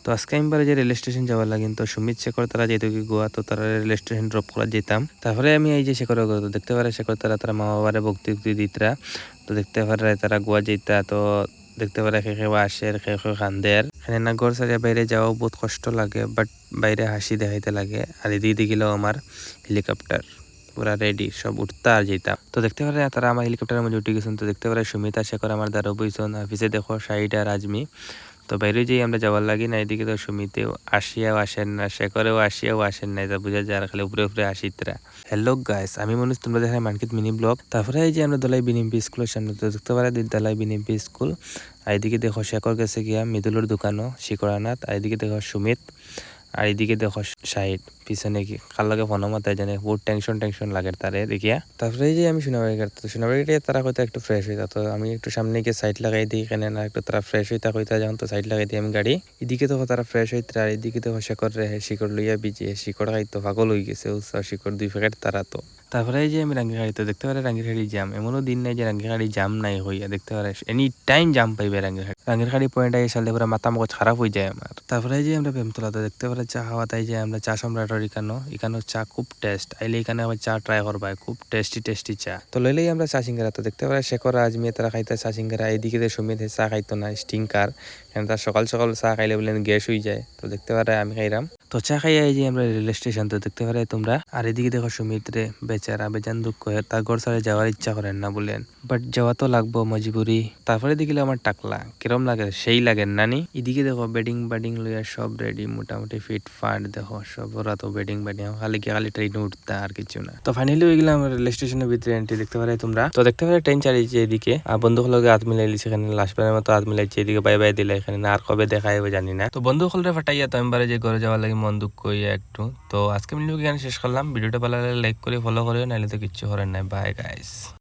তো আজকে আমি যে রেল স্টেশন যাওয়ার লাগে তো সুমিত শেখর তারা যেহেতু কি গোয়া তো তারা রেল স্টেশন ড্রপ করা যেতাম। তারপরে আমি এই যে শেখর তো দেখতে পারে শেখর তারা মা বাবারে ভক্তি দিতরা। তো দেখতে পারে তারা গোয়া যেতা। তো দেখতে পারে খেয়ে আসে খেয়ে খান্দের এখানে না ঘর সারিয়া বাইরে যাওয়াও বহুত কষ্ট লাগে, বাট বাইরে হাসি দেখাইতে লাগে। আর এদিকে গেলেও আমার হেলিকপ্টার পুরা রেডি, সব উঠতা আর যেতাম। তো দেখতে পারে তারা আমার হেলিকপ্টারের মধ্যে উঠে গেছেন। তো দেখতে পারে সুমিতা শেখর আমার দ্বারা বইছেন। অফিসে দেখো শাহিদা রাজমি। তো বাইরে যেই আমরা যাওয়ার লাগি না, এদিকে তো সুমিতেও আসিয়াও আসেন না, শেখরেও আসিয়াও আসেন না, এটা বুঝা যায় খালি উপরে উপরে আসিতরা। হ্যালো গাইস, আমি মনুষ, তোমরা দেখে মানকিত মিনি ব্লগ। তারপরে এই যে আমরা দলাই বিনিমপি স্কুলের সামনে তো দেখতে পারে দলাই বিনিমপি স্কুল। আর এদিকে দেখো শেখর গেছে গিয়া মৃদুলের দোকানও শিকরানাথ। আর এদিকে দেখো সুমিত, আর এদিকে দেখো সাইড পিছনে কি কার লাগে ফোন মাথায় জানে বহুত টেনশন লাগে তারে দেখিয়া। তারপরে এই যে আমি সোনাবাড়ি তারা হয়তো একটু ফ্রেশ হয়ে যেত। আমি একটু সামনে গিয়ে সাইড লাগাই দিই, এখানে না একটু তারা ফ্রেশ হইতা হইতা যখন তো সাইড লাগাই দিই আমি গাড়ি। এদিকে দেখো তারা ফ্রেশ হইতে, আর এদিকে দেখো শেখর রে শিকড় লইয়া বিজিয়ে শিকড় খাইতো পাগল হয়ে গেছে উৎসাহ শিকড় 2 প্যাকেট তারা। তো তারপরে এই যে আমি রাঙ্গি গাড়িতে দেখতে পারে রাঙ্গি গাড়ি জাম, এমনও দিন নাই যে রাঙ্গি গাড়ি জাম নাই হইয়া। দেখতে পারে এনি টাইম জাম পাইবে রাঙ্গির গাড়ি পয়েন্ট আগে সালে পুরো মাথা মগজ খারাপ হয়ে যায় আমার। তারপরে এই যে আমরা প্রেমতলাতে দেখতে পারে চা খাওয়া, তাই যে আমরা চা সম্রাটের এখানে চা খুব টেস্ট। আইলে এখানে আবার চা ট্রাই করবা, খুব টেস্টি চা। তো লইলেই আমরা চা সিঙ্গারা। তো দেখতে পারে শেখর আজমিয়ে তারা খাইতে চা সিঙ্গারা। এইদিকে সুমিত চা খাইতো না, স্টিংকার। তার সকাল চা খাইলে বলে গ্যাস হয়ে যায়। তো দেখতে পারে আমি খাইলাম। তো চা খাইয়া এই যে আমরা রেল স্টেশন তো দেখতে পারে তোমরা। আর এদিকে দেখো সুমিত রে বেচারা বেজান দুঃখ হয়ে তার ঘর ছাড়ে যাওয়ার ইচ্ছা করেন না বলেন, বাট যাওয়া তো লাগবো মজবুরি। তারপরে দেখিলে আমার টাকলা কিরম লাগে, সেই লাগে নানি। এদিকে দেখো বেডিং লইয়া সব রেডি, মোটামুটি ফিট ফাট দেখো সব। ওরা তো বেডিং খালি ট্রেনে উঠতা আর কিছু না। তো ফাইনালি হয়ে গেলাম রেল স্টেশনের ভিতরে এন্ট্রি। দেখতে পারে তোমরা। তো দেখতে পারে ট্রেন চালিয়েছে এদিকে, আর বন্ধুগুলোর লগে হাত মিলাইছে এখানে, লাস্ট বারের মতো হাত মিলাইছে। এদিকে বাই দিলে এখানে না, আর কবে দেখা হবে জানি না। তো বন্ধুগুলোরে ফাটাইয়া তো আমি যে ঘরে যাওয়ার লাগে মন দুঃখ হইয়া একটু। তো আজকে ভিডিও এখানে শেষ করলাম। ভিডিওটা ভালো লাগলে লাইক করে ফলো করে, নাহলে তো কিচ্ছু করেন নাই। Bye guys.